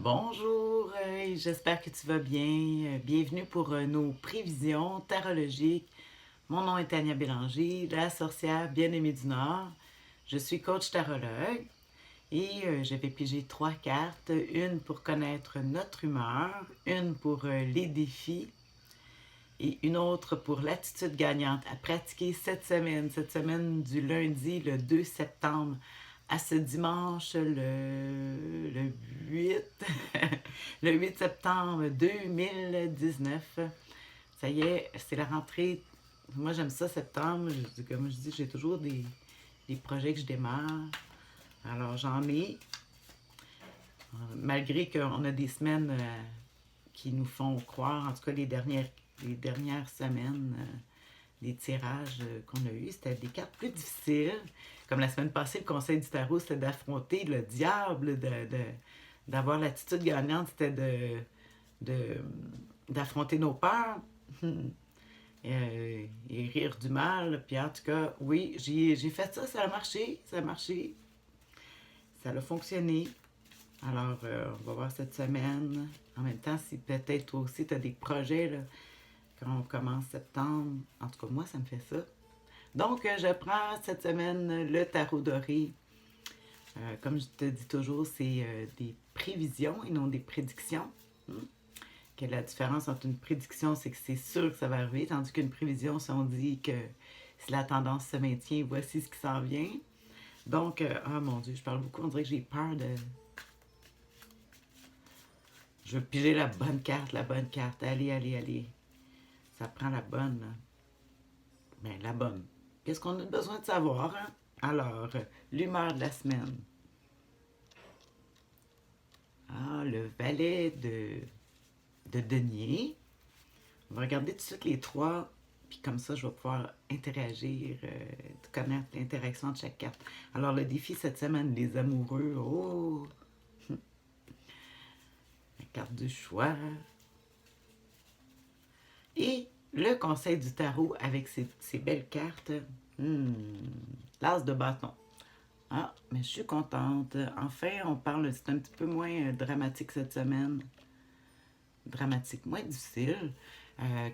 Bonjour, j'espère que tu vas bien. Bienvenue pour nos prévisions tarologiques. Mon nom est Tania Bélanger, la sorcière bien-aimée du Nord. Je suis coach tarologue et je vais piger 3 cartes. Une pour connaître notre humeur, une pour les défis et une autre pour l'attitude gagnante à pratiquer cette semaine du lundi le 2 septembre à ce dimanche le 8, le 8 septembre 2019. Ça y est, c'est la rentrée. Moi, j'aime ça, septembre. Comme je dis, j'ai toujours des projets que je démarre. Alors, j'en ai. Malgré qu'on a des semaines qui nous font croire, en tout cas les dernières semaines, les tirages qu'on a eus, c'était des cartes plus difficiles. Comme la semaine passée, le conseil du tarot, c'était d'affronter le diable, d'avoir l'attitude gagnante, c'était d'affronter nos peurs et rire du mal. Puis en tout cas, oui, j'ai fait ça, ça a marché, ça a fonctionné. Alors, on va voir cette semaine. En même temps, si peut-être toi aussi, tu as des projets là, quand on commence septembre. En tout cas, moi, ça me fait ça. Donc, je prends cette semaine le tarot doré. Comme je te dis toujours, c'est des prévisions et non des prédictions. Que la différence entre une prédiction, c'est que c'est sûr que ça va arriver, tandis qu'une prévision, si on dit que si la tendance se maintient, voici ce qui s'en vient. Donc, oh mon Dieu, je parle beaucoup, on dirait que j'ai peur de... Je veux piger la bonne carte, la bonne carte. Allez, allez, allez. Ça prend la bonne. Ben, la bonne. Qu'est-ce qu'on a besoin de savoir, hein? Alors, l'humeur de la semaine. Ah, le valet de denier. On va regarder tout de suite les trois, puis comme ça, je vais pouvoir interagir, connaître l'interaction de chaque carte. Alors, le défi cette semaine, les amoureux. Oh! La carte du choix. Et le conseil du tarot avec ces belles cartes. L'as de bâton. Ah, mais je suis contente. Enfin, on parle, c'est un petit peu moins dramatique cette semaine. Dramatique, moins difficile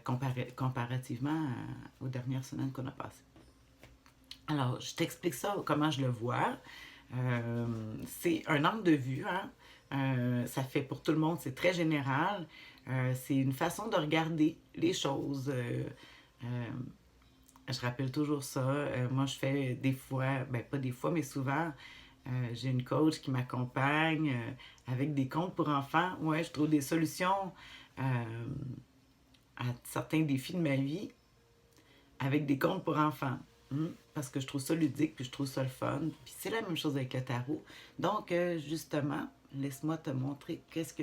comparativement aux dernières semaines qu'on a passées. Alors, je t'explique ça, comment je le vois. C'est un angle de vue, hein? Ça fait pour tout le monde, c'est très général. C'est une façon de regarder les choses. Je rappelle toujours ça. Moi, je fais des fois, ben pas des fois, mais souvent, j'ai une coach qui m'accompagne avec des contes pour enfants. Ouais, je trouve des solutions à certains défis de ma vie avec des contes pour enfants. Parce que je trouve ça ludique, puis je trouve ça le fun. Puis c'est la même chose avec le tarot. Donc, justement, laisse-moi te montrer qu'est-ce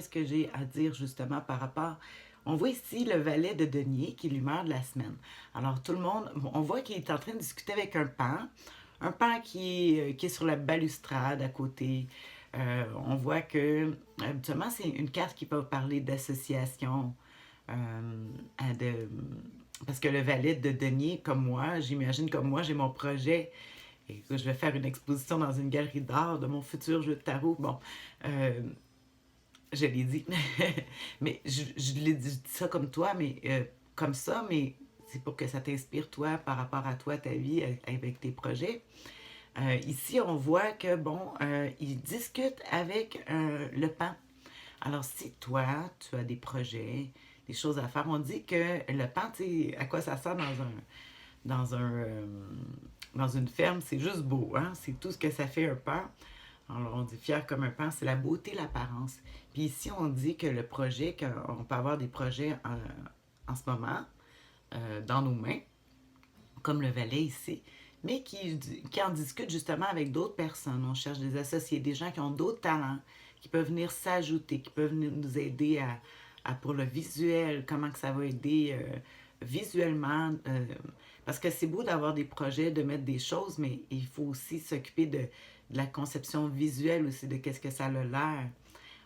que j'ai à dire justement par rapport. On voit ici le valet de denier qui est l'humeur de la semaine. Alors, tout le monde, on voit qu'il est en train de discuter avec un pan qui est sur la balustrade à côté. On voit que, habituellement, c'est une carte qui peut parler d'association, de, parce que le valet de denier, comme moi, j'imagine comme moi, j'ai mon projet. Et je vais faire une exposition dans une galerie d'art de mon futur jeu de tarot. Bon, euh, je l'ai dit. Mais je l'ai dit ça comme toi, mais comme ça, mais c'est pour que ça t'inspire, toi, par rapport à toi, ta vie, avec tes projets. Ici, on voit que, bon, il discute avec le pan. Alors, si toi, tu as des projets, des choses à faire, on dit que le pan, tu sais, à quoi ça sert dans un, euh, dans une ferme, c'est juste beau, hein? C'est tout ce que ça fait un pan. Alors, on dit fier comme un pan, c'est la beauté, l'apparence. Puis ici, on dit que le projet, qu'on peut avoir des projets en ce moment, dans nos mains, comme le valet ici, mais qui en discutent justement avec d'autres personnes. On cherche des associés, des gens qui ont d'autres talents, qui peuvent venir s'ajouter, qui peuvent venir nous aider pour le visuel, comment que ça va aider visuellement. Parce que c'est beau d'avoir des projets, de mettre des choses, mais il faut aussi s'occuper de la conception visuelle aussi, de qu'est-ce que ça a l'air.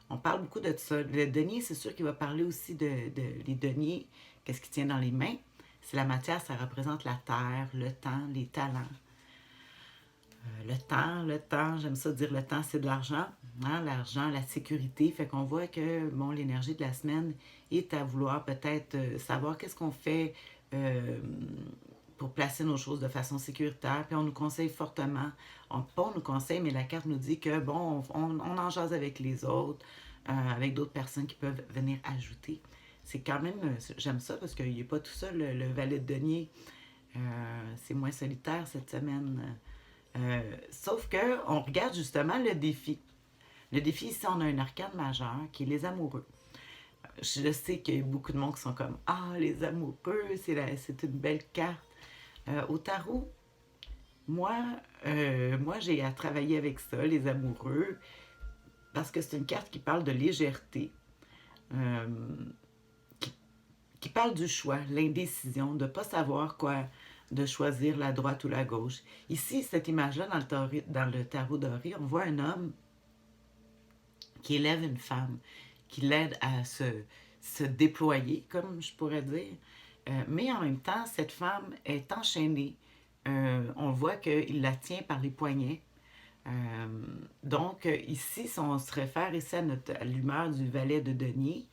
On parle beaucoup de ça. Le denier, c'est sûr qu'il va parler aussi de les deniers, qu'est-ce qui tient dans les mains. C'est la matière, ça représente la terre, le temps, les talents. Le temps, j'aime ça dire le temps, c'est de l'argent. hein, l'argent, la sécurité. Fait qu'on voit que, bon, l'énergie de la semaine est à vouloir peut-être savoir qu'est-ce qu'on fait euh, pour placer nos choses de façon sécuritaire. Puis on nous conseille fortement, pas on nous conseille, mais la carte nous dit que, bon, on en jase avec les autres, avec d'autres personnes qui peuvent venir ajouter. C'est quand même, j'aime ça parce qu'il n'est pas tout seul, le valet de denier. C'est moins solitaire cette semaine. Sauf que on regarde justement le défi. Le défi, ici, on a un arcane majeur qui est les amoureux. Je sais qu'il y a beaucoup de monde qui sont comme ah, les amoureux, c'est une belle carte. Au tarot, moi, moi j'ai à travailler avec ça, les amoureux, parce que c'est une carte qui parle de légèreté, euh, qui, qui parle du choix, l'indécision, de ne pas savoir quoi, de choisir la droite ou la gauche. Ici, cette image-là, dans le tarot doré, on voit un homme qui élève une femme, qui l'aide à se déployer, comme je pourrais dire. Mais en même temps, cette femme est enchaînée. On voit qu'il la tient par les poignets. Donc, ici, si on se réfère ici à l'humeur du valet de denier,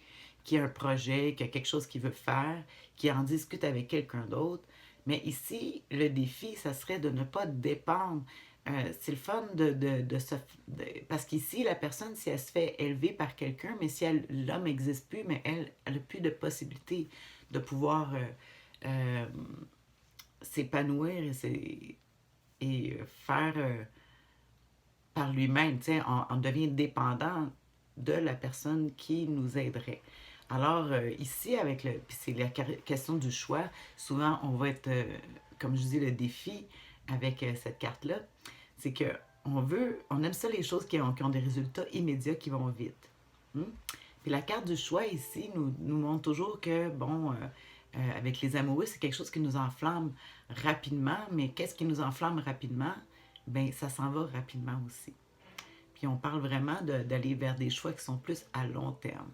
qui a un projet, qui a quelque chose qu'il veut faire, qui en discute avec quelqu'un d'autre. Mais ici, le défi, ça serait de ne pas dépendre. C'est le fun de se... parce qu'ici, la personne, si elle se fait élever par quelqu'un, mais si l'homme n'existe plus, mais elle n'a plus de possibilité de pouvoir euh, s'épanouir et faire par lui-même. On devient dépendant de la personne qui nous aiderait. Alors, ici, avec le. Puis c'est la question du choix. Souvent, on va être, comme je dis, le défi avec cette carte-là. C'est que on aime ça les choses qui ont des résultats immédiats qui vont vite. Hmm? Puis la carte du choix ici nous montre toujours que, bon, avec les amoureux, c'est quelque chose qui nous enflamme rapidement, mais qu'est-ce qui nous enflamme rapidement? Ben ça s'en va rapidement aussi. Puis on parle vraiment d'aller vers des choix qui sont plus à long terme.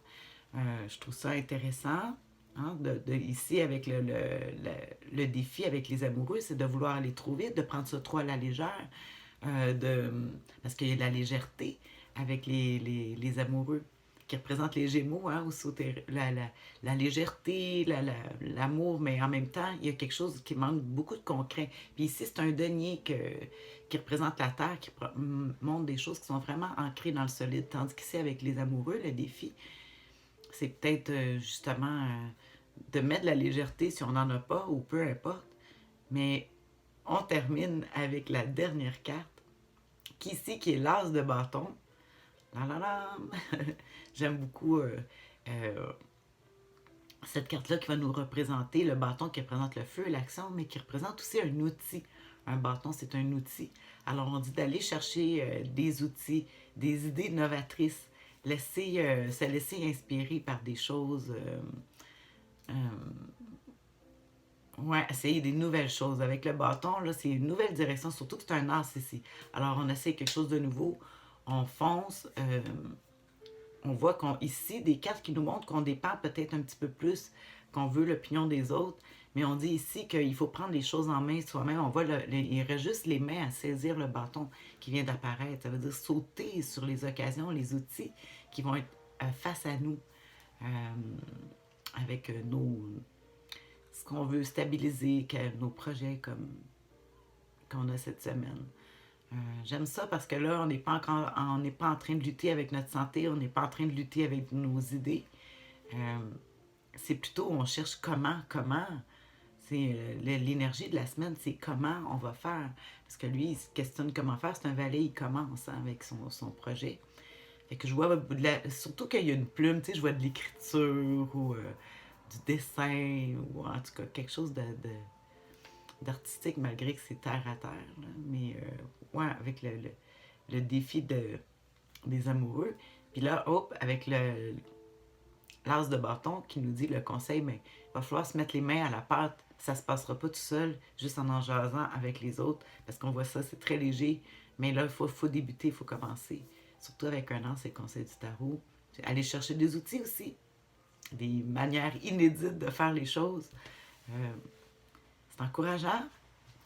Je trouve ça intéressant. Hein, ici, avec le défi avec les amoureux, c'est de vouloir aller trop vite, de prendre ça trop à la légère, parce qu'il y a de la légèreté avec les amoureux qui représentent les Gémeaux, hein, aussi la légèreté, l'amour, mais en même temps, il y a quelque chose qui manque beaucoup de concret. Puis ici, c'est un denier qui représente la Terre, qui montre des choses qui sont vraiment ancrées dans le solide. Tandis qu'ici, avec les amoureux, le défi, c'est peut-être justement de mettre de la légèreté si on n'en a pas, ou peu importe. Mais on termine avec la dernière carte, qui ici, qui est l'as de bâton. La la la! J'aime beaucoup cette carte-là qui va nous représenter le bâton qui représente le feu et l'action, mais qui représente aussi un outil. Un bâton, c'est un outil. Alors, on dit d'aller chercher des outils, des idées novatrices, se laisser inspirer par des choses. Euh, ouais, essayer des nouvelles choses. Avec le bâton, là, c'est une nouvelle direction, surtout que c'est un as ici. Alors, on essaie quelque chose de nouveau, on fonce. On voit ici des cartes qui nous montrent qu'on dépend peut-être un petit peu plus, qu'on veut l'opinion des autres, mais on dit ici qu'il faut prendre les choses en main soi-même. On voit, il reste juste les mains à saisir le bâton qui vient d'apparaître. Ça veut dire sauter sur les occasions, les outils qui vont être face à nous, euh, avec ce qu'on veut stabiliser, nos projets comme qu'on a cette semaine. J'aime ça parce que là, on n'est pas en train de lutter avec notre santé, on n'est pas en train de lutter avec nos idées. Euh, c'est plutôt, on cherche comment. C'est l'énergie de la semaine, c'est comment on va faire. Parce que lui, il se questionne comment faire. C'est un valet, il commence hein, avec son projet. Fait que je vois, surtout qu'il y a une plume, tu sais, je vois de l'écriture ou du dessin ou en tout cas quelque chose d'artistique malgré que c'est terre à terre. Là. Mais ouais, avec le défi des amoureux. Puis là, hop, avec l'as de bâton qui nous dit le conseil, mais il va falloir se mettre les mains à la pâte. Ça se passera pas tout seul, juste en jasant avec les autres, parce qu'on voit ça, c'est très léger. Mais là, il faut débuter, il faut commencer. Surtout avec un an, c'est le conseil du tarot. Aller chercher des outils aussi, des manières inédites de faire les choses. Euh, c'est encourageant.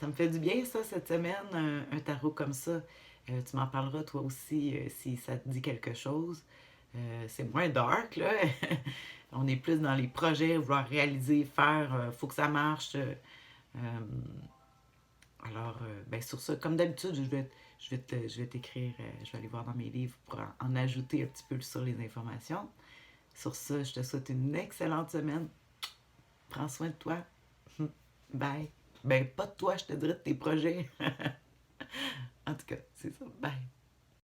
Ça me fait du bien, ça, cette semaine, un tarot comme ça. Tu m'en parleras toi aussi si ça te dit quelque chose. C'est moins dark, là. On est plus dans les projets, vouloir réaliser, faire, faut que ça marche. Alors, ben sur ça, comme d'habitude, je vais t'écrire, je vais aller voir dans mes livres pour en ajouter un petit peu sur les informations. Sur ça, je te souhaite une excellente semaine. Prends soin de toi. Bye. Ben, pas de toi, je te dirais de tes projets. En tout cas, c'est ça. Bye.